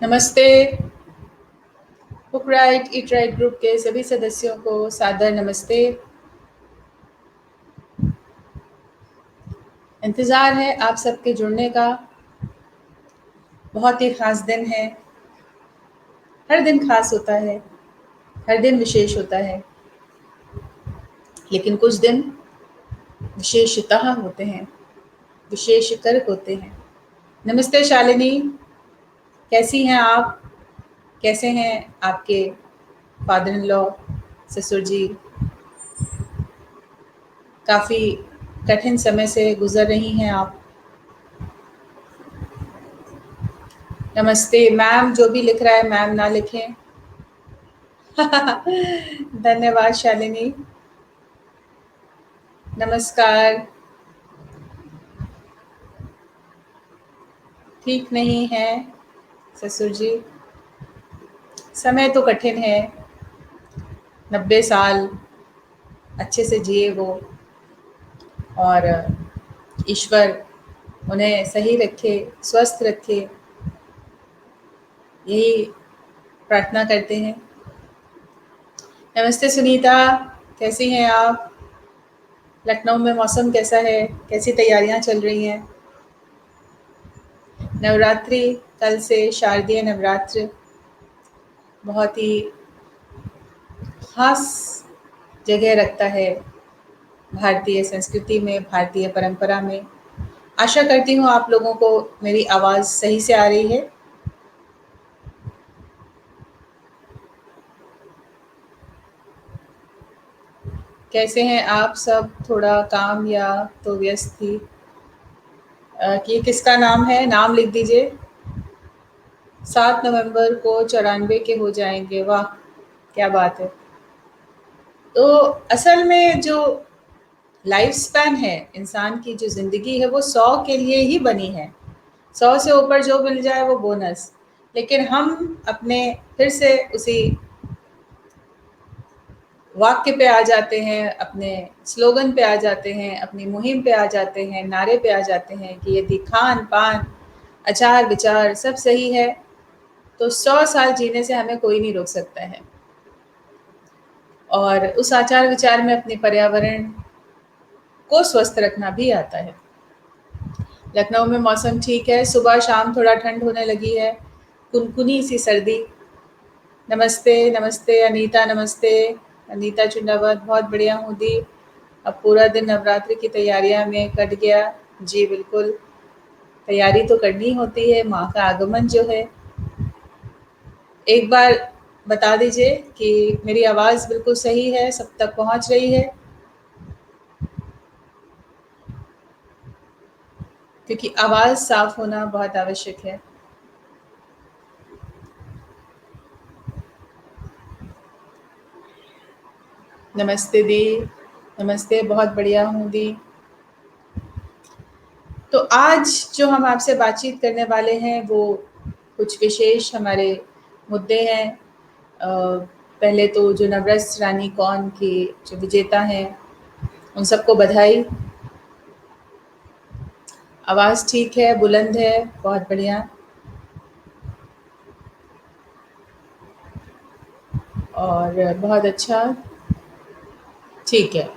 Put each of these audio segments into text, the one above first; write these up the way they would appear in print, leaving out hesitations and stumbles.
नमस्ते। Book right eat right group के सभी सदस्यों को सादर नमस्ते। इंतज़ार है आप सबके जुड़ने का। बहुत ही ख़ास दिन है। हर दिन ख़ास होता है, हर दिन विशेष होता है, लेकिन कुछ दिन विशेषतः होते हैं, विशेषकर होते हैं। नमस्ते शालिनी, कैसी हैं आप? कैसे हैं आपके फादर इन लॉ, ससुर जी? काफ़ी कठिन समय से गुज़र रही हैं आप। नमस्ते मैम, जो भी लिख रहा है मैम ना लिखें। धन्यवाद शालिनी। नमस्कार। ठीक नहीं है ससुर जी, समय तो कठिन है। 90 साल अच्छे से जिए वो, और ईश्वर उन्हें सही रखे, स्वस्थ रखे, यही प्रार्थना करते हैं। नमस्ते सुनीता, कैसी हैं आप? लखनऊ में मौसम कैसा है? कैसी तैयारियां चल रही हैं? नवरात्रि कल से, शारदीय नवरात्र बहुत ही खास जगह रखता है भारतीय संस्कृति में, भारतीय परंपरा में। आशा करती हूँ आप लोगों को मेरी आवाज़ सही से आ रही है। कैसे हैं आप सब? थोड़ा काम या तो व्यस्त थी। कि किसका नाम है? नाम लिख दीजिए। 7 नवंबर को 94 के हो जाएंगे। वाह, क्या बात है। तो असल में जो लाइफ स्पैन है इंसान की, जो ज़िंदगी है, वो 100 के लिए ही बनी है। 100 से ऊपर जो मिल जाए वो बोनस। लेकिन हम अपने फिर से उसी वाक्य पे आ जाते हैं, अपने स्लोगन पे आ जाते हैं, अपनी मुहिम पे आ जाते हैं, नारे पे आ जाते हैं कि यदि खान पान आचार विचार सब सही है तो 100 साल जीने से हमें कोई नहीं रोक सकता है। और उस आचार विचार में अपने पर्यावरण को स्वस्थ रखना भी आता है। लखनऊ में मौसम ठीक है, सुबह शाम थोड़ा ठंड होने लगी है, कुनकुनी सी सर्दी। नमस्ते नमस्ते अनीता, नमस्ते अनीता चुंडावत, बहुत बढ़िया हूँ दी। अब पूरा दिन नवरात्रि की तैयारियां में कट गया। जी बिल्कुल, तैयारी तो करनी होती है। माँ का आगमन जो है, एक बार बता दीजिए कि मेरी आवाज़ बिल्कुल सही है, सब तक पहुँच रही है? क्योंकि आवाज़ साफ होना बहुत आवश्यक है। नमस्ते दी, नमस्ते, बहुत बढ़िया हूँ दी। तो आज जो हम आपसे बातचीत करने वाले हैं वो कुछ विशेष हमारे मुद्दे हैं। पहले तो जो नवरस रानी कौन की जो विजेता हैं उन सबको बधाई। आवाज़ ठीक है, बुलंद है, बहुत बढ़िया। और बहुत अच्छा, ठीक है,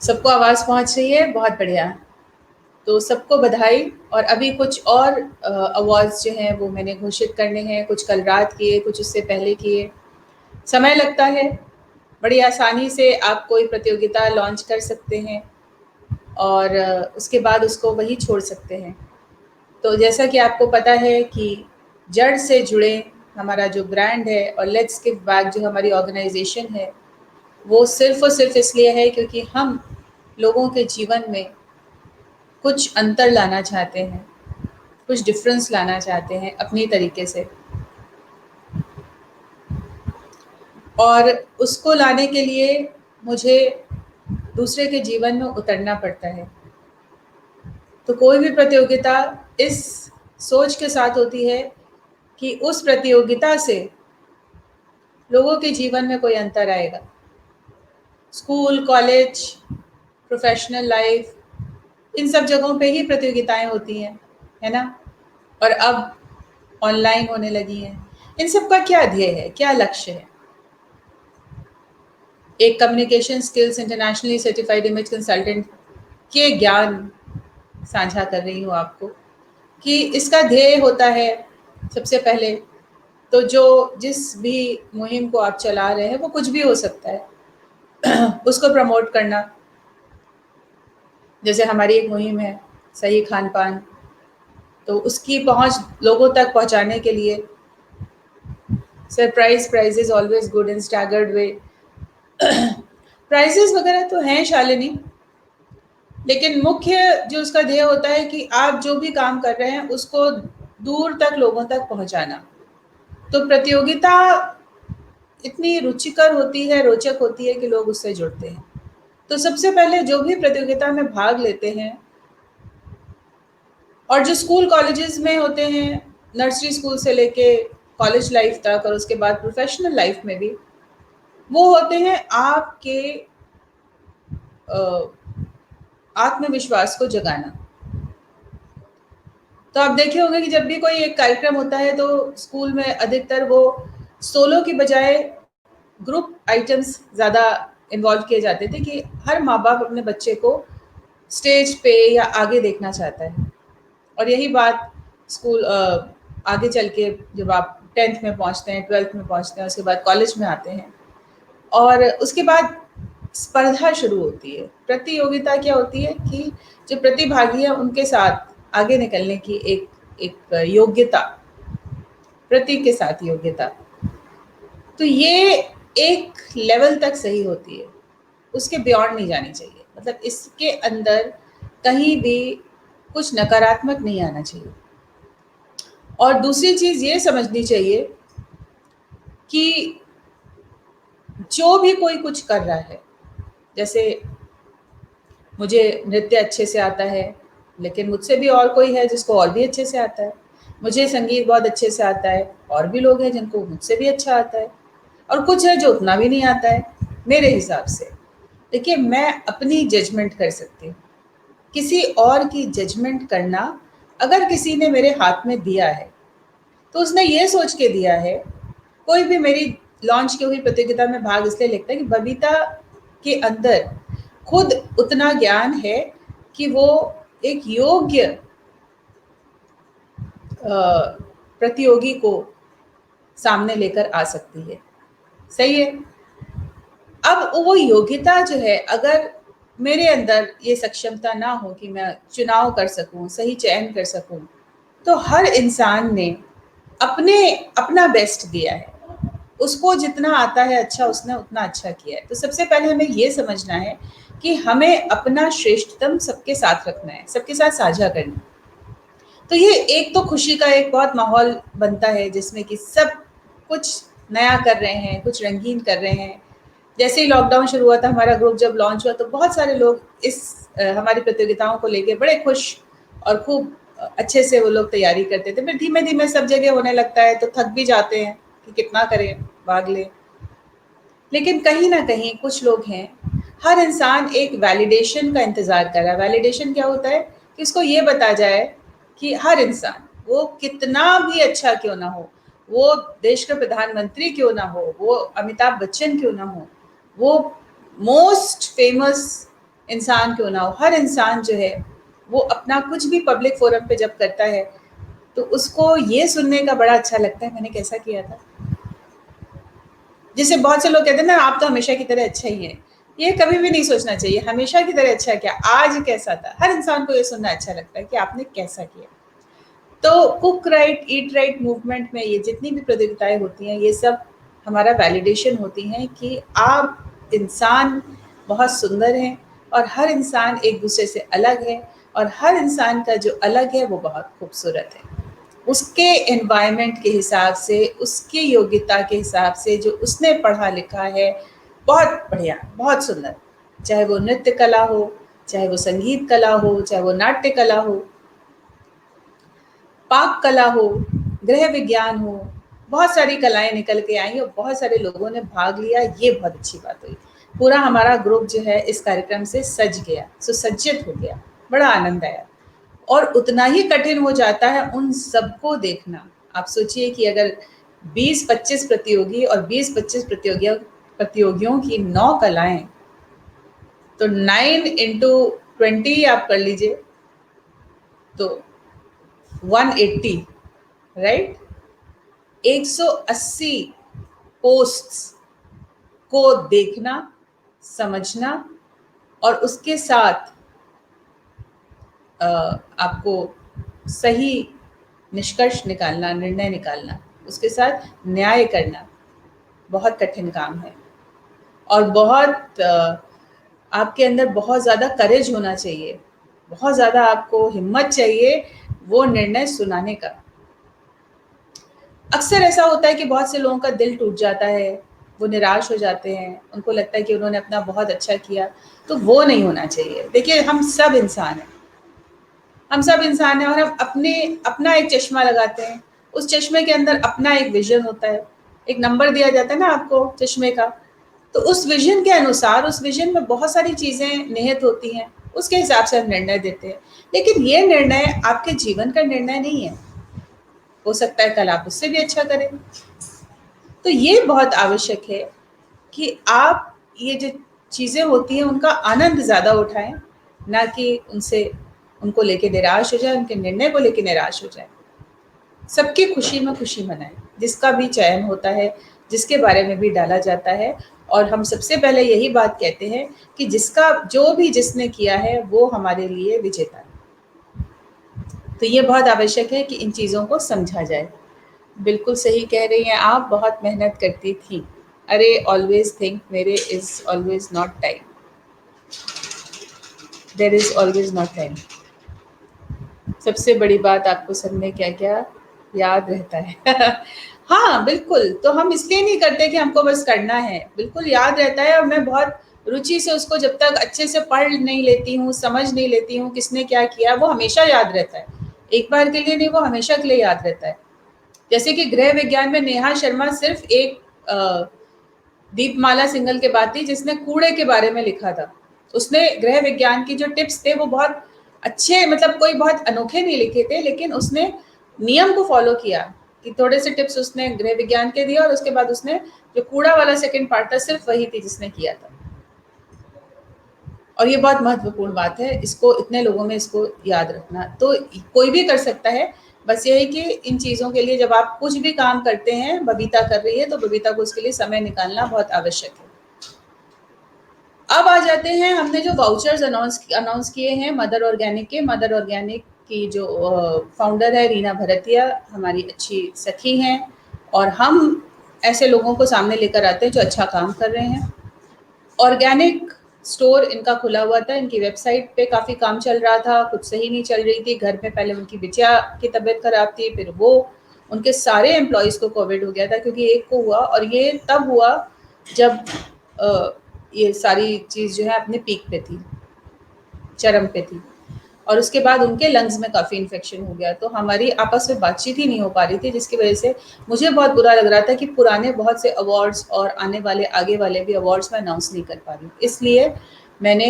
सबको आवाज़ पहुंच रही है, बहुत बढ़िया। तो सबको बधाई। और अभी कुछ और अवार्ड्स जो हैं वो मैंने घोषित करने हैं। कुछ कल रात किए, कुछ उससे पहले किए। समय लगता है। बड़ी आसानी से आप कोई प्रतियोगिता लॉन्च कर सकते हैं और उसके बाद उसको वही छोड़ सकते हैं। तो जैसा कि आपको पता है कि जड़ से जुड़े हमारा जो ब्रांड है और लेट्स गिव बैक जो हमारी ऑर्गेनाइजेशन है, वो सिर्फ़ और सिर्फ इसलिए है क्योंकि हम लोगों के जीवन में कुछ अंतर लाना चाहते हैं, कुछ डिफरेंस लाना चाहते हैं अपनी तरीके से। और उसको लाने के लिए मुझे दूसरे के जीवन में उतरना पड़ता है। तो कोई भी प्रतियोगिता इस सोच के साथ होती है कि उस प्रतियोगिता से लोगों के जीवन में कोई अंतर आएगा। स्कूल, कॉलेज, प्रोफेशनल लाइफ, इन सब जगहों पे ही प्रतियोगिताएं होती हैं, है ना? और अब ऑनलाइन होने लगी हैं। इन सब का क्या ध्येय है, क्या लक्ष्य है? एक communication skills internationally certified image consultant के ज्ञान साझा कर रही हूँ आपको कि इसका ध्येय होता है सबसे पहले तो जो जिस भी मुहिम को आप चला रहे हैं वो कुछ भी हो सकता है उसको प्रमोट करना। जैसे हमारी एक मुहिम है सही खान पान, तो उसकी पहुंच लोगों तक पहुंचाने के लिए surprise prize is always good in staggered way. Prizes वगैरह तो हैं शालिनी, लेकिन मुख्य जो उसका ध्येय होता है कि आप जो भी काम कर रहे हैं उसको दूर तक लोगों तक पहुंचाना। तो प्रतियोगिता इतनी रुचिकर होती है, रोचक होती है कि लोग उससे जुड़ते हैं। तो सबसे पहले जो भी प्रतियोगिता में भाग लेते हैं और जो स्कूल कॉलेजेस में होते हैं, नर्सरी स्कूल से लेके कॉलेज लाइफ तक और उसके बाद प्रोफेशनल लाइफ में भी, वो होते हैं आपके आत्मविश्वास को जगाना। तो आप देखे होंगे कि जब भी कोई एक कार्यक्रम होता है तो स्कूल में अधिकतर वो सोलो की बजाय ग्रुप आइटम्स ज़्यादा इन्वॉल्व किए जाते थे कि हर माँ बाप अपने बच्चे को स्टेज पे या आगे देखना चाहता है। और यही बात स्कूल आगे चल के जब आप 10th में पहुंचते हैं, 12th में पहुंचते हैं, उसके बाद कॉलेज में आते हैं और उसके बाद स्पर्धा शुरू होती है। प्रतियोगिता क्या होती है कि जो प्रतिभागी है उनके साथ आगे निकलने की एक एक योग्यता, प्रति के साथ योग्यता। तो ये एक लेवल तक सही होती है, उसके बियॉन्ड नहीं जानी चाहिए। मतलब इसके अंदर कहीं भी कुछ नकारात्मक नहीं आना चाहिए। और दूसरी चीज़ ये समझनी चाहिए कि जो भी कोई कुछ कर रहा है, जैसे मुझे नृत्य अच्छे से आता है, लेकिन मुझसे भी और कोई है जिसको और भी अच्छे से आता है। मुझे संगीत बहुत अच्छे से आता है, और भी लोग हैं जिनको मुझसे भी अच्छा आता है, और कुछ है जो उतना भी नहीं आता है मेरे हिसाब से। देखिए, मैं अपनी जजमेंट कर सकती हूँ, किसी और की जजमेंट करना अगर किसी ने मेरे हाथ में दिया है तो उसने ये सोच के दिया है। कोई भी मेरी लॉन्च की हुई प्रतियोगिता में भाग इसलिए लेता है कि बबीता के अंदर खुद उतना ज्ञान है कि वो एक योग्य प्रतियोगी को सामने लेकर आ सकती है। सही है। अब वो योग्यता जो है, अगर मेरे अंदर ये सक्षमता ना हो कि मैं चुनाव कर सकूं, सही चयन कर सकूं, तो हर इंसान ने अपना बेस्ट दिया है। उसको जितना आता है अच्छा, उसने उतना अच्छा किया है। तो सबसे पहले हमें ये समझना है कि हमें अपना श्रेष्ठतम सबके साथ रखना है, सबके साथ साझा करना है। तो ये एक तो खुशी का एक बहुत माहौल बनता है जिसमें कि सब कुछ नया कर रहे हैं, कुछ रंगीन कर रहे हैं। जैसे ही लॉकडाउन शुरू हुआ था, हमारा ग्रुप जब लॉन्च हुआ तो बहुत सारे लोग इस हमारी प्रतियोगिताओं को लेके बड़े खुश और खूब अच्छे से वो लोग तैयारी करते थे। फिर धीमे धीमे सब जगह होने लगता है तो थक भी जाते हैं कि कितना करें, भाग लें। लेकिन कहीं ना कहीं कुछ लोग हैं, हर इंसान एक वैलिडेशन का इंतज़ार कर रहा है। वैलिडेशन क्या होता है कि उसको ये बता जाए कि हर इंसान, वो कितना भी अच्छा क्यों ना हो, वो देश का प्रधानमंत्री क्यों ना हो, वो अमिताभ बच्चन क्यों ना हो, वो मोस्ट फेमस इंसान क्यों ना हो, हर इंसान जो है वो अपना कुछ भी पब्लिक फोरम पे जब करता है तो उसको ये सुनने का बड़ा अच्छा लगता है मैंने कैसा किया था। जिससे बहुत से लोग कहते हैं ना, आप तो हमेशा की तरह अच्छा ही है। ये कभी भी नहीं सोचना चाहिए हमेशा की तरह अच्छा क्या, आज कैसा था। हर इंसान को ये सुनना अच्छा लगता है कि आपने कैसा किया। तो cook right eat right movement में ये जितनी भी प्रतियोगिताएं होती हैं, ये सब हमारा वैलिडेशन होती हैं कि आप इंसान बहुत सुंदर हैं और हर इंसान एक दूसरे से अलग है, और हर इंसान का जो अलग है वो बहुत खूबसूरत है। उसके एनवायरनमेंट के हिसाब से, उसकी योग्यता के हिसाब से, जो उसने पढ़ा लिखा है, बहुत बढ़िया, बहुत सुंदर। चाहे वो नृत्य कला हो, चाहे वो संगीत कला हो, चाहे वो नाट्य कला हो, पाक कला हो, गृह विज्ञान हो, बहुत सारी कलाएं निकल के आई और बहुत सारे लोगों ने भाग लिया। ये बहुत अच्छी बात हुई। पूरा हमारा ग्रुप जो है इस कार्यक्रम से सज गया, सुसज्जित हो गया, बड़ा आनंद आया। और उतना ही कठिन हो जाता है उन सबको देखना। आप सोचिए कि अगर 20-25 प्रतियोगी और 20-25 प्रतियोगियों की 9 कलाएं, तो 9 इंटू 20 आप कर लीजिए, तो 180, राइट। 180 पोस्ट्स को देखना, समझना और उसके साथ आपको सही निष्कर्ष निकालना, निर्णय निकालना, उसके साथ न्याय करना बहुत कठिन काम है। और बहुत आपके अंदर बहुत ज़्यादा करेज होना चाहिए, बहुत ज़्यादा आपको हिम्मत चाहिए वो निर्णय सुनाने का। अक्सर ऐसा होता है कि बहुत से लोगों का दिल टूट जाता है, वो निराश हो जाते हैं, उनको लगता है कि उन्होंने अपना बहुत अच्छा किया, तो वो नहीं होना चाहिए। देखिए, हम सब इंसान हैं, हम सब इंसान हैं और हम अपना एक चश्मा लगाते हैं, उस चश्मे के अंदर अपना एक विजन होता है, एक नंबर दिया जाता है ना आपको चश्मे का, तो उस विजन के अनुसार, उस विजन में बहुत सारी चीज़ें निहित होती हैं, उसके हिसाब से हम निर्णय देते हैं। लेकिन ये निर्णय आपके जीवन का निर्णय नहीं है, हो सकता है कल आप उससे भी अच्छा करें। तो ये बहुत आवश्यक है कि आप ये जो चीज़ें होती हैं उनका आनंद ज़्यादा उठाएं, ना कि उनको लेके निराश हो जाए, उनके निर्णय को लेके निराश हो जाए। सबकी खुशी में खुशी मनाएं, जिसका भी चयन होता है, जिसके बारे में भी डाला जाता है। और हम सबसे पहले यही बात कहते हैं कि जिसने किया है वो हमारे लिए विजेता है। तो ये बहुत आवश्यक है कि इन चीज़ों को समझा जाए। बिल्कुल सही कह रही हैं आप, बहुत मेहनत करती थी। अरे ऑलवेज थिंक मेरे is always not time, there is always not time. सबसे बड़ी बात आपको सब में क्या क्या याद रहता है। हाँ बिल्कुल, तो हम इसलिए नहीं करते कि हमको बस करना है, बिल्कुल याद रहता है। और मैं बहुत रुचि से उसको जब तक अच्छे से पढ़ नहीं लेती हूँ, समझ नहीं लेती हूँ किसने क्या किया, वो हमेशा याद रहता है। एक बार के लिए नहीं, वो हमेशा के लिए याद रहता है। जैसे कि गृह विज्ञान में नेहा शर्मा सिर्फ एक दीपमाला सिंघल के बाद थी जिसने कूड़े के बारे में लिखा था। उसने गृह विज्ञान की जो टिप्स थे वो बहुत अच्छे, मतलब कोई बहुत अनोखे नहीं लिखे थे, लेकिन उसने नियम को फॉलो किया कि थोड़े से टिप्स उसने गृह विज्ञान के दिए और उसके बाद उसने जो कूड़ा वाला सेकंड पार्ट था सिर्फ वही थी जिसने किया था। और ये बहुत महत्वपूर्ण बात है, इसको इतने लोगों में इसको याद रखना। तो कोई भी कर सकता है, बस ये है कि इन चीज़ों के लिए जब आप कुछ भी काम करते हैं, बबीता कर रही है तो बबीता को उसके लिए समय निकालना बहुत आवश्यक है। अब आ जाते हैं, हमने जो वाउचर्स अनाउंस किए हैं मदर ऑर्गेनिक के। मदर ऑर्गेनिक की जो फाउंडर है रीना भरतिया, हमारी अच्छी सखी हैं और हम ऐसे लोगों को सामने लेकर आते हैं जो अच्छा काम कर रहे हैं। ऑर्गेनिक स्टोर इनका खुला हुआ था, इनकी वेबसाइट पे काफ़ी काम चल रहा था, कुछ सही नहीं चल रही थी। घर में पहले उनकी बिटिया की तबीयत खराब थी, फिर वो उनके सारे एम्प्लॉयज़ को कोविड हो गया था, क्योंकि एक को हुआ और ये तब हुआ जब ये सारी चीज़ जो है अपने पीक पे थी, चरम पे थी। और उसके बाद उनके लंग्स में काफ़ी इन्फेक्शन हो गया, तो हमारी आपस में बातचीत ही नहीं हो पा रही थी, जिसकी वजह से मुझे बहुत बुरा लग रहा था कि पुराने बहुत से अवार्ड्स और आने वाले आगे वाले भी अवार्ड्स मैं अनाउंस नहीं कर पा रही। इसलिए मैंने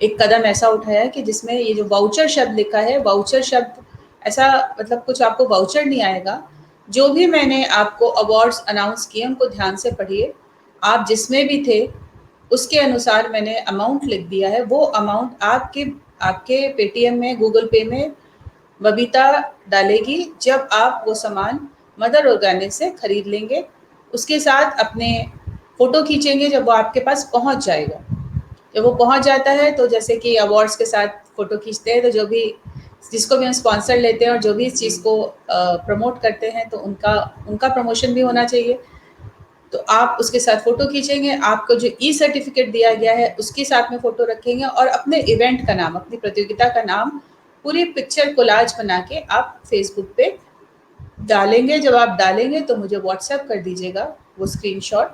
एक कदम ऐसा उठाया कि जिसमें ये जो वाउचर शब्द लिखा है, वाउचर शब्द ऐसा मतलब कुछ आपको वाउचर नहीं आएगा। जो भी मैंने आपको अवार्ड्स अनाउंस किए उनको ध्यान से पढ़िए, आप जिसमें भी थे उसके अनुसार मैंने अमाउंट लिख दिया है। वो अमाउंट आपके आपके पेटीएम में, गूगल पे में बबीता डालेगी जब आप वो सामान मदर ऑर्गेनिक से खरीद लेंगे। उसके साथ अपने फ़ोटो खींचेंगे जब वो आपके पास पहुंच जाएगा। जब वो पहुंच जाता है तो जैसे कि अवार्ड्स के साथ फ़ोटो खींचते हैं, तो जो भी जिसको भी हम स्पॉन्सर लेते हैं और जो भी इस चीज़ को प्रमोट करते हैं, तो उनका उनका प्रमोशन भी होना चाहिए। तो आप उसके साथ फ़ोटो खींचेंगे, आपको जो ई सर्टिफिकेट दिया गया है उसके साथ में फ़ोटो रखेंगे और अपने इवेंट का नाम, अपनी प्रतियोगिता का नाम, पूरी पिक्चर कोलाज बना के आप फेसबुक पे डालेंगे। जब आप डालेंगे तो मुझे व्हाट्सएप कर दीजिएगा वो स्क्रीनशॉट,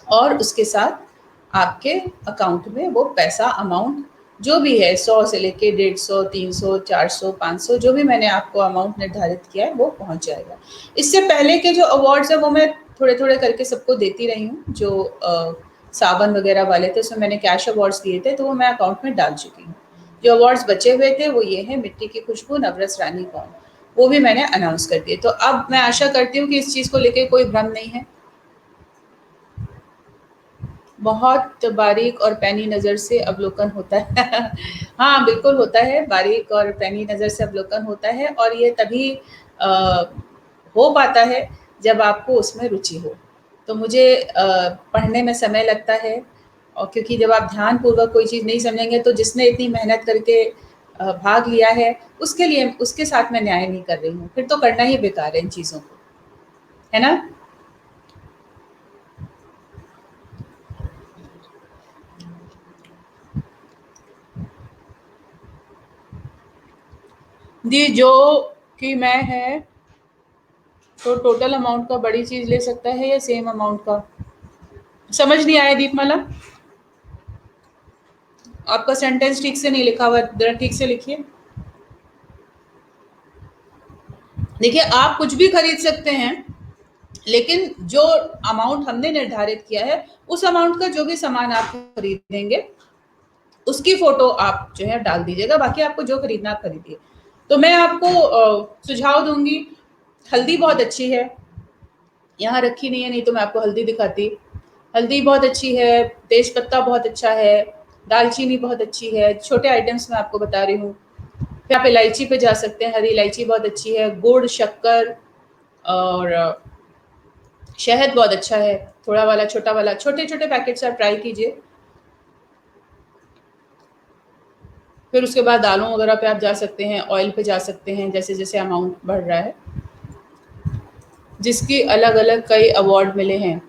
और उसके साथ आपके अकाउंट में वो पैसा अमाउंट जो भी है, 100 से लेके 150, 300, 400, 500, जो भी मैंने आपको अमाउंट निर्धारित किया है वो पहुंच जाएगा। इससे पहले के जो अवार्ड्स है वो मैं थोड़े थोड़े करके सबको देती रही हूँ। जो सावन वगैरह वाले थे उसमें मैंने कैश अवार्ड्स दिए थे, तो वो मैं अकाउंट में डाल चुकी हूँ। जो अवार्ड्स बचे हुए थे वो ये हैं, मिट्टी की खुशबू, नवरस रानी कौन, वो भी मैंने अनाउंस कर दिए। तो अब मैं आशा करती हूँ कि इस चीज़ को लेके कोई भ्रम नहीं है। बहुत बारीक और पैनी नज़र से अवलोकन होता है। हाँ, बिल्कुल होता है, बारीक और पैनी नज़र से अवलोकन होता है, और ये तभी अ, हो पाता है जब आपको उसमें रुचि हो। तो मुझे पढ़ने में समय लगता है, और क्योंकि जब आप ध्यानपूर्वक कोई चीज़ नहीं समझेंगे तो जिसने इतनी मेहनत करके भाग लिया है, उसके लिए उसके साथ मैं न्याय नहीं कर रही हूँ, फिर तो करना ही बेकार है इन चीज़ों को, है ना? जी, जो कि मैं है, तो टोटल अमाउंट का बड़ी चीज़ ले सकता है या सेम अमाउंट का? समझ नहीं आया दीपमाला, आपका सेंटेंस ठीक से नहीं लिखा हुआ, ज़रा ठीक से लिखिए। देखिए, आप कुछ भी खरीद सकते हैं, लेकिन जो अमाउंट हमने निर्धारित किया है, उस अमाउंट का जो भी सामान आप खरीदेंगे, उसकी फ़ोटो आप जो है डाल दीजिएगा, बाकी आपको जो खरीदना आप खरीदिए। तो मैं आपको सुझाव दूँगी, हल्दी बहुत अच्छी है, यहाँ रखी नहीं है, नहीं तो मैं आपको हल्दी दिखाती। हल्दी बहुत अच्छी है, तेज पत्ता बहुत अच्छा है, दालचीनी बहुत अच्छी है, छोटे आइटम्स मैं आपको बता रही हूँ। फिर आप इलायची पे जा सकते हैं, हरी इलायची बहुत अच्छी है, गुड़, शक्कर और शहद बहुत अच्छा है, थोड़ा वाला, छोटा वाला, छोटे-छोटे पैकेट्स आप ट्राई कीजिए। फिर उसके बाद दालों वगैरह पे आप जा सकते हैं, ऑयल पे जा सकते हैं, जैसे-जैसे अमाउंट बढ़ रहा है, जिसकी अलग-अलग कई अवार्ड मिले हैं।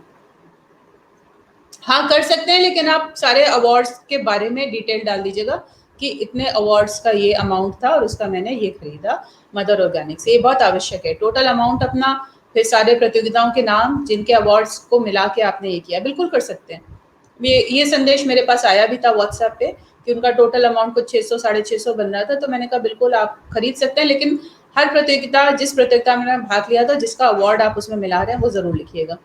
हाँ, कर सकते हैं, लेकिन आप सारे अवार्ड्स के बारे में डिटेल डाल दीजिएगा कि इतने अवार्ड्स का ये अमाउंट था और उसका मैंने ये खरीदा मदर ऑर्गेनिक से। ये बहुत आवश्यक है। टोटल अमाउंट अपना, फिर सारे प्रतियोगिताओं के नाम, जिनके अवार्ड्स को मिला के आपने ये किया, बिल्कुल कर सकते हैं। ये संदेश मेरे पास आया भी था व्हाट्सएप पे कि उनका टोटल अमाउंट कुछ 600 साढ़े 600 बन रहा था, तो मैंने कहा बिल्कुल आप खरीद सकते हैं, लेकिन हर प्रतियोगिता, जिस प्रतियोगिता में मैंने भाग लिया था, जिसका अवार्ड आप उसमें मिला रहे हैं, वो ज़रूर लिखिएगा।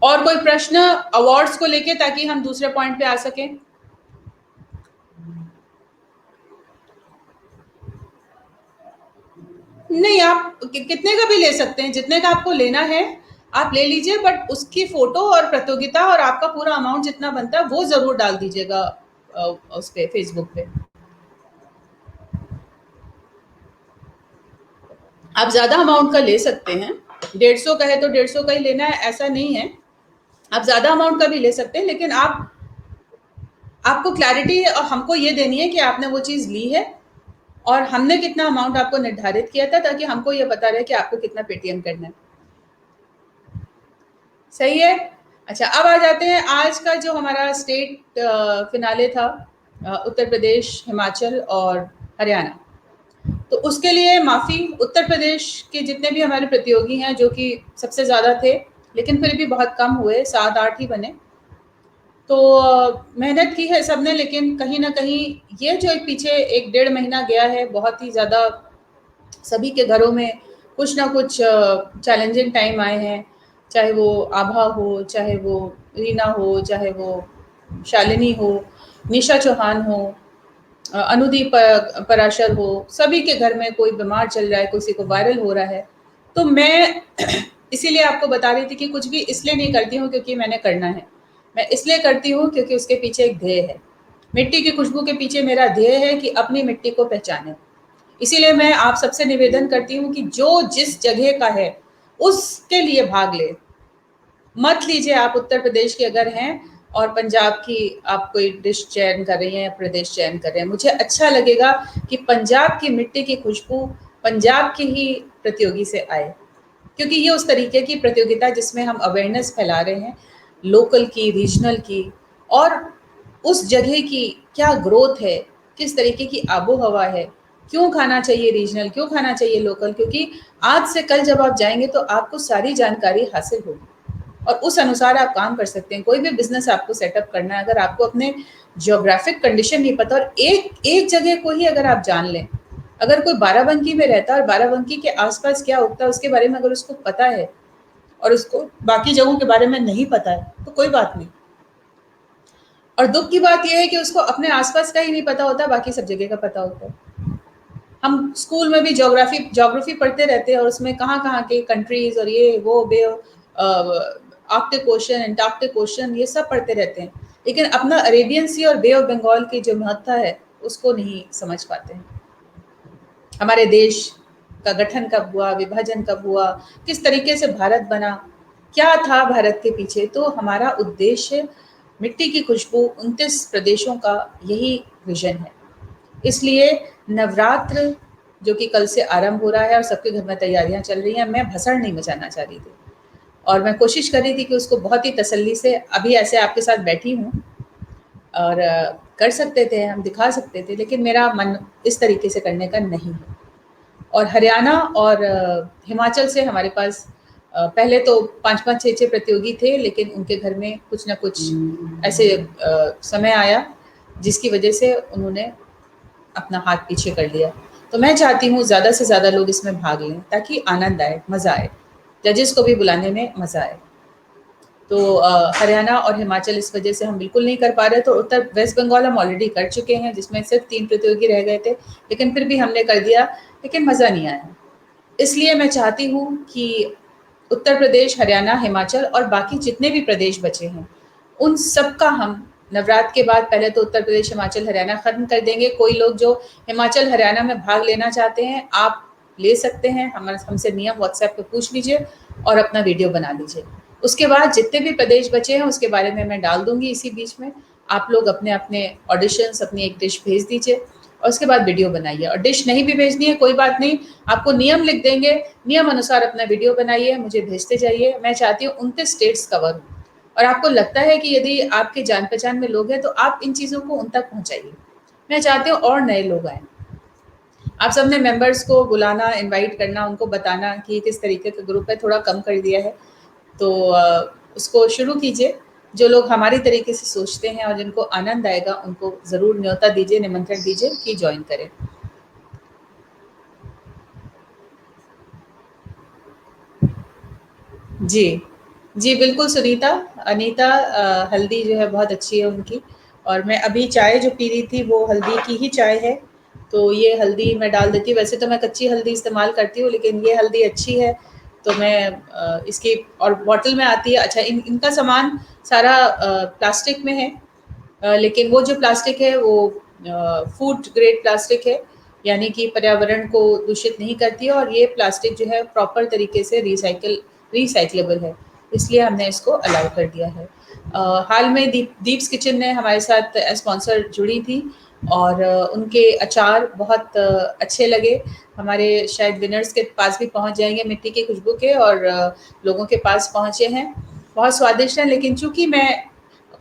और कोई प्रश्न अवार्ड्स को लेके, ताकि हम दूसरे पॉइंट पे आ सकें? नहीं, आप कितने का भी ले सकते हैं, जितने का आपको लेना है आप ले लीजिए, बट उसकी फोटो और प्रतियोगिता और आपका पूरा अमाउंट जितना बनता है वो जरूर डाल दीजिएगा उस पे, फेसबुक पे। आप ज्यादा अमाउंट का ले सकते हैं, 150 का है तो 150 का ही लेना है, ऐसा नहीं है। आप ज्यादा अमाउंट का भी ले सकते हैं, लेकिन आपको क्लैरिटी और हमको ये देनी है कि आपने वो चीज ली है, और हमने कितना अमाउंट आपको निर्धारित किया था, ताकि हमको ये पता रहे कि आपको कितना पेटीएम करना है। सही है। अच्छा, अब आ जाते हैं आज का जो हमारा स्टेट फिनाले था, उत्तर प्रदेश, हिमाचल और हरियाणा। तो उसके लिए माफ़ी, उत्तर प्रदेश के जितने भी हमारे प्रतियोगी हैं, जो कि सबसे ज़्यादा थे, लेकिन फिर भी बहुत कम हुए, 7-8 ही बने। तो मेहनत की है सबने, लेकिन कहीं न कहीं ये जो एक पीछे 1 डेढ़ महीना गया है, बहुत ही ज़्यादा सभी के घरों में कुछ ना कुछ चैलेंजिंग टाइम आए हैं। चाहे वो आभा हो, चाहे वो रीना हो, चाहे वो शालिनी हो, निशा चौहान हो, अनुदीप पराशर हो, सभी के घर में कोई बीमार चल रहा है, किसी को वायरल हो रहा है। तो मैं इसीलिए आपको बता रही थी कि कुछ भी इसलिए नहीं करती हूँ क्योंकि मैंने करना है। मैं इसलिए करती हूँ क्योंकि उसके पीछे एक ध्येय है। मिट्टी की खुशबू के पीछे मेरा ध्येय है कि अपनी मिट्टी को पहचानें। इसीलिए मैं आप सबसे निवेदन करती हूँ कि जो जिस जगह का है, उसके लिए भाग ले। मत लीजिए आप उत्तर प्रदेश के अगर हैं और पंजाब की आप कोई डिश चयन कर रही हैं या प्रदेश चयन कर रहे हैं। मुझे अच्छा लगेगा कि पंजाब की मिट्टी की खुशबू पंजाब के ही प्रतियोगी से आए, क्योंकि ये उस तरीके की प्रतियोगिता जिसमें हम अवेयरनेस फैला रहे हैं, लोकल की, रीजनल की, और उस जगह की क्या ग्रोथ है, किस तरीके की आबो हवा है, क्यों खाना चाहिए रीजनल, क्यों खाना चाहिए लोकल, क्योंकि आज से कल जब आप जाएंगे तो आपको सारी जानकारी हासिल होगी और उस अनुसार आप काम कर सकते हैं। कोई भी बिजनेस आपको सेटअप करना है, अगर आपको अपने जियोग्राफिक कंडीशन नहीं पता और एक एक जगह को ही अगर आप जान लें, अगर कोई बाराबंकी में रहता है और बाराबंकी के आसपास क्या उगता है उसके बारे में अगर उसको पता है और उसको बाकी जगहों के बारे में नहीं पता है, तो कोई बात नहीं। और दुख की बात यह है कि उसको अपने आसपास का ही नहीं पता होता, बाकी सब जगह का पता होता है। हम स्कूल में भी ज्योग्राफी पढ़ते रहते हैं और उसमें कहाँ-कहाँ के कंट्रीज़ और ये वो आर्कटिक ओशन, एंटार्क्टिक ओशन ये सब पढ़ते रहते हैं। लेकिन अपना अरेबियन सी और बे ऑफ बंगाल की जो महत्ता है, उसको नहीं समझ पाते हैं। हमारे देश का गठन कब हुआ, विभाजन कब हुआ, किस तरीके से भारत बना, क्या था भारत के पीछे, तो हमारा उद्देश्य मिट्टी की खुशबू 29 प्रदेशों का यही विजन है। इसलिए नवरात्र जो कि कल से आरंभ हो रहा है और सबके घर में तैयारियां चल रही हैं, मैं भसड़ नहीं मचाना चाह रही थी और मैं कोशिश कर रही थी कि उसको बहुत ही तसल्ली से अभी ऐसे आपके साथ बैठी हूँ और कर सकते थे, हम दिखा सकते थे, लेकिन मेरा मन इस तरीके से करने का नहीं है। और हरियाणा और हिमाचल से हमारे पास पहले तो 5-5, 6-6 प्रतियोगी थे, लेकिन उनके घर में कुछ ना कुछ ऐसे समय आया जिसकी वजह से उन्होंने अपना हाथ पीछे कर लिया। तो मैं चाहती हूँ ज़्यादा से ज़्यादा लोग इसमें भाग लें ताकि आनंद आए, मज़ा आए, जजेस को भी बुलाने में मज़ा आए। तो हरियाणा और हिमाचल इस वजह से हम बिल्कुल नहीं कर पा रहे, तो उत्तर वेस्ट बंगाल हम ऑलरेडी कर चुके हैं जिसमें सिर्फ 3 प्रतियोगी रह गए थे, लेकिन फिर भी हमने कर दिया, लेकिन मज़ा नहीं आया। इसलिए मैं चाहती हूँ कि उत्तर प्रदेश, हरियाणा, हिमाचल और बाकी जितने भी प्रदेश बचे हैं, उन सब का हम नवरात्र के बाद पहले तो उत्तर प्रदेश, हिमाचल, हरियाणा खत्म कर देंगे। कोई लोग जो हिमाचल, हरियाणा में भाग लेना चाहते हैं, आप ले सकते हैं। हमसे नियम व्हाट्सएप पे पूछ लीजिए और अपना वीडियो बना लीजिए। उसके बाद जितने भी प्रदेश बचे हैं उसके बारे में मैं डाल दूंगी इसी बीच में। आप लोग अपने अपने ऑडिशंस, अपनी एक डिश भेज दीजिए और उसके बाद वीडियो बनाइए। और डिश नहीं भी भेजनी है कोई बात नहीं, आपको नियम लिख देंगे, नियम अनुसार अपना वीडियो बनाइए, मुझे भेजते जाइए। मैं चाहती हूँ 29 स्टेट्स कवर हो और आपको लगता है कि यदि आपके जान पहचान में लोग हैं तो आप इन चीज़ों को उन तक पहुँचाइए। मैं चाहती हूँ और नए लोग आएँ। आप सबने मेंबर्स को बुलाना, इनवाइट करना, उनको बताना कि किस तरीके का ग्रुप है, थोड़ा कम कर दिया है, तो उसको शुरू कीजिए। जो लोग हमारी तरीके से सोचते हैं और जिनको आनंद आएगा उनको ज़रूर न्योता दीजिए, निमंत्रण दीजिए कि ज्वाइन करें। जी, जी बिल्कुल सुनीता, अनीता हल्दी जो है बहुत अच्छी है उनकी, और मैं अभी चाय जो पी रही थी वो हल्दी की ही चाय है, तो ये हल्दी मैं डाल देती हूँ। वैसे तो मैं कच्ची हल्दी इस्तेमाल करती हूँ, लेकिन ये हल्दी अच्छी है तो मैं इसकी, और बॉटल में आती है। अच्छा, इनका सामान सारा प्लास्टिक में है, लेकिन वो जो प्लास्टिक है वो फूड ग्रेड प्लास्टिक है, यानी कि पर्यावरण को दूषित नहीं करती है, और ये प्लास्टिक जो है प्रॉपर तरीके से रिसाइक्लेबल है, इसलिए हमने इसको अलाउ कर दिया है। हाल में दीप्स किचन ने हमारे साथ स्पॉन्सर जुड़ी थी और उनके अचार बहुत अच्छे लगे। हमारे शायद विनर्स के पास भी पहुंच जाएंगे मिट्टी की खुशबू के, और लोगों के पास पहुंचे हैं। बहुत स्वादिष्ट हैं, लेकिन चूंकि मैं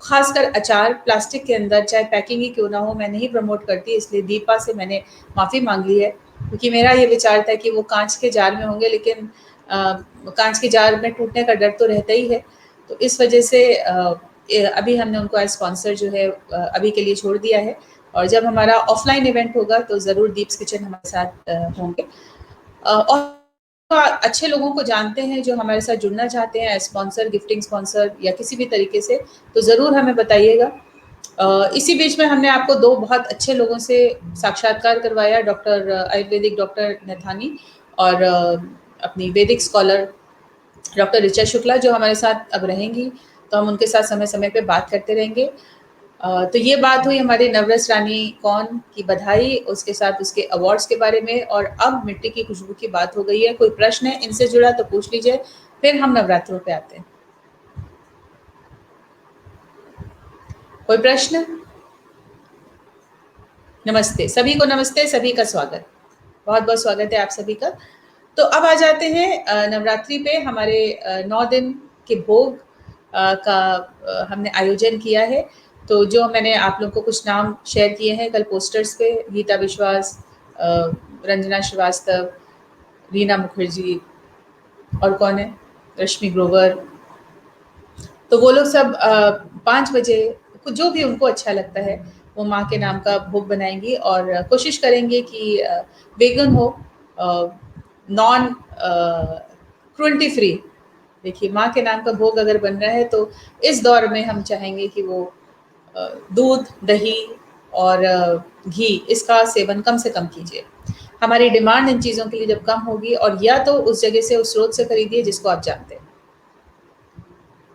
खासकर अचार प्लास्टिक के अंदर चाहे पैकिंग ही क्यों ना हो मैं नहीं प्रमोट करती, इसलिए दीपा से मैंने माफ़ी मांग ली है, क्योंकि मेरा ये विचार था कि वो कांच के जार में होंगे, लेकिन कांच के जार में टूटने का डर तो रहता ही है। तो इस वजह से अभी हमने उनको एज स्पॉन्सर जो है अभी के लिए छोड़ दिया है, और जब हमारा ऑफलाइन इवेंट होगा तो ज़रूर दीप्स किचन हमारे साथ होंगे। और अच्छे लोगों को जानते हैं जो हमारे साथ जुड़ना चाहते हैं, स्पॉन्सर, गिफ्टिंग स्पॉन्सर या किसी भी तरीके से, तो ज़रूर हमें बताइएगा। इसी बीच में हमने आपको 2 बहुत अच्छे लोगों से साक्षात्कार करवाया, डॉक्टर आयुर्वेदिक डॉक्टर नैथानी और अपनी वैदिक स्कॉलर डॉक्टर ऋचा शुक्ला, जो हमारे साथ अब रहेंगी, तो हम उनके साथ समय-समय पे बात करते रहेंगे। तो ये बात हुई हमारी नवरस रानी कौन की बधाई, उसके साथ उसके अवार्ड्स के बारे में, और अब मिट्टी की खुशबू की बात हो गई है। कोई प्रश्न है इनसे जुड़ा तो पूछ लीजिए, फिर हम नवरात्रों पे आते हैं। कोई प्रश्न? नमस्ते, सभी को नमस्ते, सभी का स्वागत। बहुत-बहुत स्वागत है आप सभी का। तो अब आ जाते हैं नवरात्रि पे। हमारे 9 दिन के भोग का हमने आयोजन किया है। तो जो मैंने आप लोगों को कुछ नाम शेयर किए हैं कल पोस्टर्स पे, गीता विश्वास, अ, रंजना श्रीवास्तव, रीना मुखर्जी, और कौन है? रश्मि ग्रोवर। तो वो लोग सब 5 बजे जो भी उनको अच्छा लगता है वो माँ के नाम का भोग बनाएंगी, और कोशिश करेंगे कि वेगन हो, नॉन क्रुएल्टी फ्री। देखिए, माँ के नाम का भोग अगर बन रहा है तो इस दौर में हम चाहेंगे कि वो दूध, दही और घी इसका सेवन कम से कम कीजिए। हमारी डिमांड इन चीज़ों के लिए जब कम होगी, और या तो उस जगह से, उस स्रोत से खरीदिए जिसको आप जानते हैं।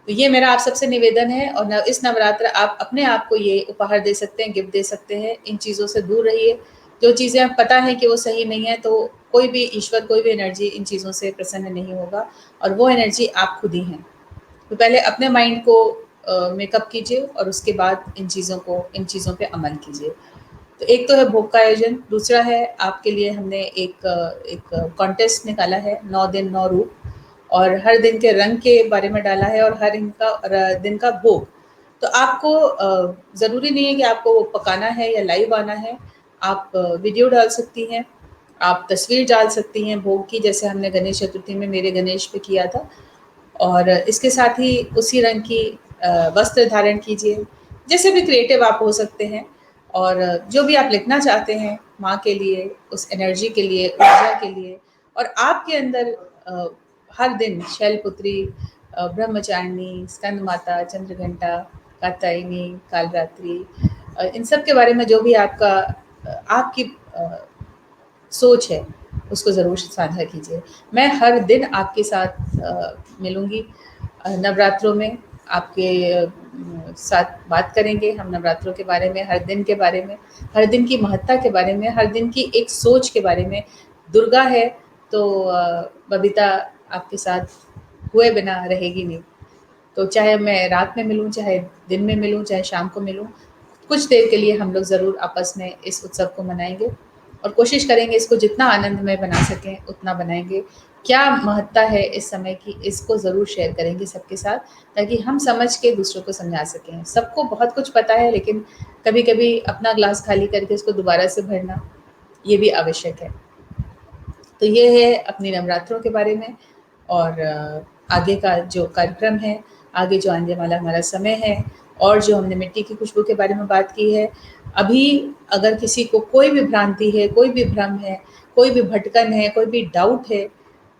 तो ये मेरा आप सबसे निवेदन है, और इस नवरात्र आप अपने आप को ये उपहार दे सकते हैं, गिफ्ट दे सकते हैं। इन चीज़ों से दूर रहिए। जो चीज़ें आप पता है कि वो सही नहीं है, तो कोई भी ईश्वर, कोई भी एनर्जी इन चीज़ों से प्रसन्न नहीं होगा, और वो एनर्जी आप खुद ही हैं। तो पहले अपने माइंड को मेकअप कीजिए, और उसके बाद इन चीज़ों पे अमल कीजिए। तो एक तो है भोग का आयोजन, दूसरा है आपके लिए हमने एक कॉन्टेस्ट निकाला है, 9 दिन 9 रूप, और हर दिन के रंग के बारे में डाला है, और हर दिन का भोग। तो आपको ज़रूरी नहीं है कि आपको वो पकाना है या लाइव आना है। आप वीडियो डाल सकती हैं, आप तस्वीर डाल सकती हैं भोग की, जैसे हमने गणेश चतुर्थी में मेरे गणेश पे किया था। और इसके साथ ही उसी रंग की वस्त्र धारण कीजिए। जैसे भी क्रिएटिव आप हो सकते हैं, और जो भी आप लिखना चाहते हैं माँ के लिए, उस एनर्जी के लिए, ऊर्जा के लिए, और आपके अंदर हर दिन शैलपुत्री, ब्रह्मचारिणी, स्कंद माता, चंद्रघंटा, कात्यायनी, कालरात्रि, इन सब के बारे में जो भी आपकी सोच है, उसको ज़रूर साझा कीजिए। मैं हर दिन आपके साथ मिलूँगी नवरात्रों में, आपके साथ बात करेंगे हम नवरात्रों के बारे में, हर दिन के बारे में, हर दिन की महत्ता के बारे में, हर दिन की एक सोच के बारे में। दुर्गा है तो बबीता आपके साथ हुए बिना रहेगी नहीं। तो चाहे मैं रात में मिलूँ, चाहे दिन में मिलूँ, चाहे शाम को मिलूँ, कुछ देर के लिए हम लोग ज़रूर आपस में इस उत्सव को मनाएँगे, और कोशिश करेंगे इसको जितना आनंदमय बना सकें उतना बनाएँगे। क्या महत्ता है इस समय की, इसको ज़रूर शेयर करेंगे सबके साथ, ताकि हम समझ के दूसरों को समझा सकें। सबको बहुत कुछ पता है, लेकिन कभी-कभी अपना ग्लास खाली करके उसको दोबारा से भरना, ये भी आवश्यक है। तो ये है अपनी नवरात्रों के बारे में, और आगे का जो कार्यक्रम है, आगे जो आने वाला हमारा समय है, और जो हमने मिट्टी की खुशबू के बारे में बात की है। अभी अगर किसी को कोई भी भ्रांति है, कोई भी भ्रम है, कोई भी भटकन है, कोई भी डाउट है,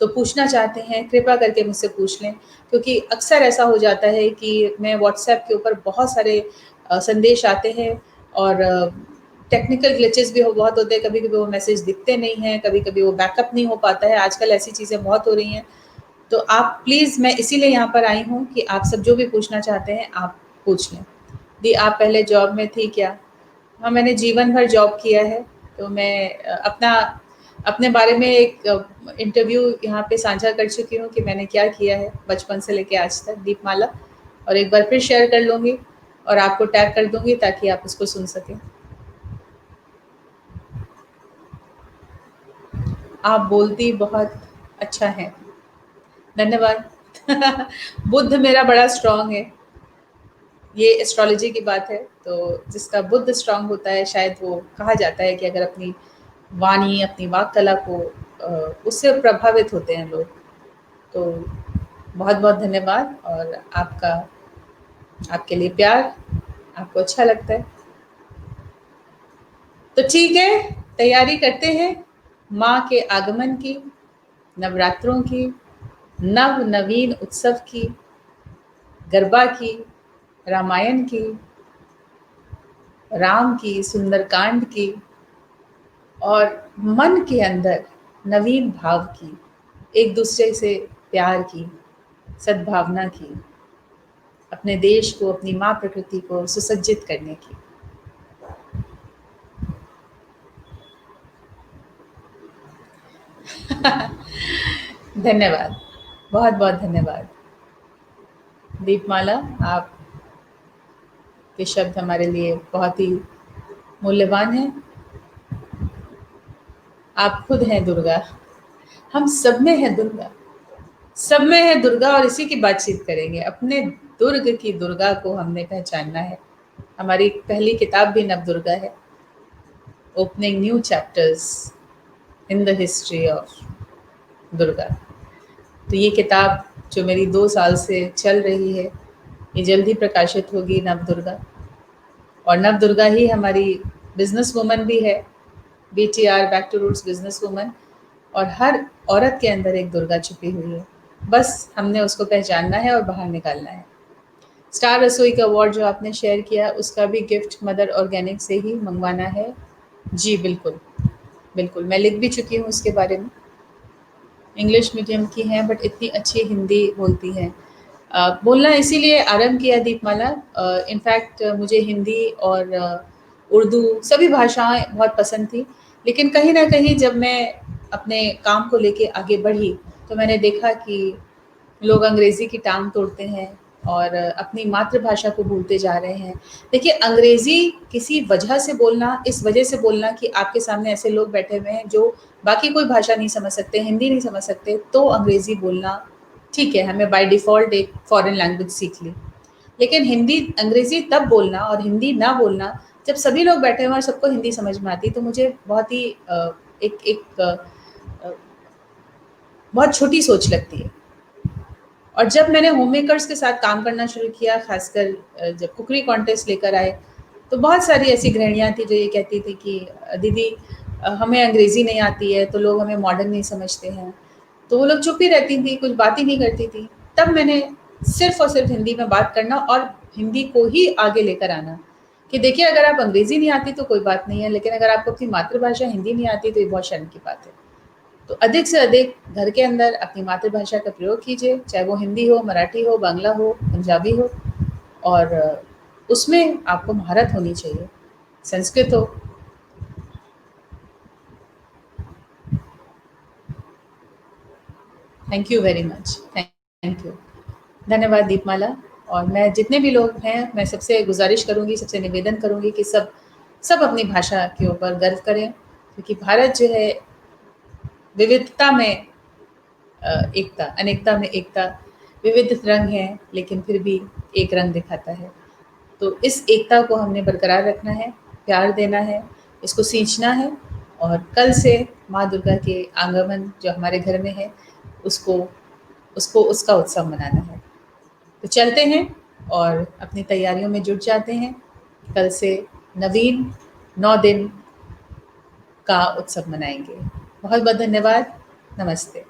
तो पूछना चाहते हैं, कृपया करके मुझसे पूछ लें। क्योंकि अक्सर ऐसा हो जाता है कि मैं व्हाट्सएप के ऊपर बहुत सारे संदेश आते हैं, और टेक्निकल ग्लिचेस भी बहुत होते हैं, कभी-कभी वो मैसेज दिखते नहीं हैं, कभी-कभी वो बैकअप नहीं हो पाता है, आजकल ऐसी चीज़ें बहुत हो रही हैं। तो आप प्लीज़, मैं इसीलिए यहाँ पर आई हूँ कि आप सब जो भी पूछना चाहते हैं, आप पूछ लें। दी, आप पहले जॉब में थी क्या? हाँ, मैंने जीवन भर जॉब किया है, तो मैं अपने बारे में एक इंटरव्यू यहाँ पे साझा कर चुकी हूँ कि मैंने क्या किया है बचपन से लेके आज तक, दीपमाला, और एक बार फिर शेयर कर लूँगी, और आपको टैग कर दूँगी ताकि आप उसको सुन सकें। आप बोलती बहुत अच्छा हैं। धन्यवाद। बुद्ध मेरा बड़ा स्ट्रॉन्ग है। ये एस्ट्रोलॉजी की बात है, तो जिसका बुद्ध स्ट्रॉन्ग होता है, शायद वो कहा जाता है कि अगर अपनी वाणी, अपनी वाक कला को उससे प्रभावित होते हैं लोग। तो बहुत-बहुत धन्यवाद, और आपके लिए प्यार, आपको अच्छा लगता है। तो ठीक है, तैयारी करते हैं माँ के आगमन की, नवरात्रों की, नव-नवीन उत्सव की, गरबा की, रामायण की, राम की, सुंदरकांड की, और मन के अंदर नवीन भाव की, एक दूसरे से प्यार की, सद्भावना की, अपने देश को, अपनी माँ प्रकृति को सुसज्जित करने की। धन्यवाद, बहुत-बहुत धन्यवाद। दीपमाला, आपके शब्द हमारे लिए बहुत ही मूल्यवान हैं। आप खुद हैं दुर्गा, हम सब में है दुर्गा, सब में है दुर्गा, और इसी की बातचीत करेंगे। अपने दुर्ग की दुर्गा को हमने पहचानना है। हमारी पहली किताब भी नवदुर्गा है, opening new chapters in the history of Durga. तो ये किताब जो मेरी 2 साल से चल रही है, ये जल्द ही प्रकाशित होगी, नवदुर्गा। और नवदुर्गा ही हमारी बिज़नेस वुमन भी है, BTR, back to roots business woman, और हर औरत के अंदर एक दुर्गा छुपी हुई है। बस हमने उसको पहचानना है और बाहर निकालना है। स्टार रसोई का अवार्ड जो आपने शेयर किया, उसका भी गिफ्ट मदर ऑर्गेनिक से ही मँगवाना है। जी, बिल्कुल। बिल्कुल, मैं लिख भी चुकी हूँ उसके बारे में। इंग्लिश मीडियम की हैं बट इतनी अच्छी हिंदी बोलती हैं। बोलना इसीलिए आरंभ किया दीपमाला, इनफैक्ट मुझे हिंदी और उर्दू सभी भाषाएँ बहुत पसंद थी। लेकिन कहीं न कहीं जब मैं अपने काम को लेके आगे बढ़ी, तो मैंने देखा कि लोग अंग्रेज़ी की टाँग तोड़ते हैं और अपनी मातृभाषा को भूलते जा रहे हैं। देखिए, अंग्रेज़ी किसी वजह से बोलना, इस वजह से बोलना कि आपके सामने ऐसे लोग बैठे हुए हैं जो बाकी कोई भाषा नहीं समझ सकते, हिंदी नहीं समझ सकते, तो अंग्रेज़ी बोलना ठीक है, हमें बाय डिफ़ॉल्ट एक फ़ॉरेन लैंग्वेज सीख ली। लेकिन हिंदी अंग्रेज़ी तब बोलना और हिंदी ना बोलना, जब सभी लोग बैठे हुए हैं और सबको हिंदी समझ में आती है, तो मुझे बहुत ही एक एक अ, बहुत छोटी सोच लगती है। और जब मैंने होममेकर्स के साथ काम करना शुरू किया, ख़ासकर जब कुकरी कॉन्टेस्ट लेकर आए, तो बहुत सारी ऐसी गृहिणियाँ थी जो ये कहती थी कि दीदी हमें अंग्रेज़ी नहीं आती है, तो लोग हमें मॉडर्न नहीं समझते हैं। तो वो लोग चुप ही रहती थी, कुछ बात ही नहीं करती थी। तब मैंने सिर्फ़ और सिर्फ़ हिंदी में बात करना और हिंदी को ही आगे लेकर आना, कि देखिए अगर आप अंग्रेज़ी नहीं आती तो कोई बात नहीं है, लेकिन अगर आपको अपनी मातृभाषा हिंदी नहीं आती तो ये बहुत शर्म की बात है। तो अधिक से अधिक घर के अंदर अपनी मातृभाषा का प्रयोग कीजिए, चाहे वो हिंदी हो, मराठी हो, बांग्ला हो, पंजाबी हो, और उसमें आपको महारत होनी चाहिए। संस्कृत हो। Thank you very much. Thank you. धन्यवाद दीपमाला। और मैं जितने भी लोग हैं, मैं सबसे गुज़ारिश करूँगी, सबसे निवेदन करूँगी कि सब सब अपनी भाषा के ऊपर गर्व करें, क्योंकि भारत जो है विविधता में एकता, अनेकता में एकता, विविध रंग हैं लेकिन फिर भी एक रंग दिखाता है। तो इस एकता को हमने बरकरार रखना है, प्यार देना है, इसको सींचना है, और कल से माँ दुर्गा के आगमन जो हमारे घर में है, उसको उसको उसका उत्सव मनाना है। तो चलते हैं और अपनी तैयारियों में जुट जाते हैं। कल से नवीन 9 दिन का उत्सव मनाएँगे। बहुत-बहुत धन्यवाद। नमस्ते।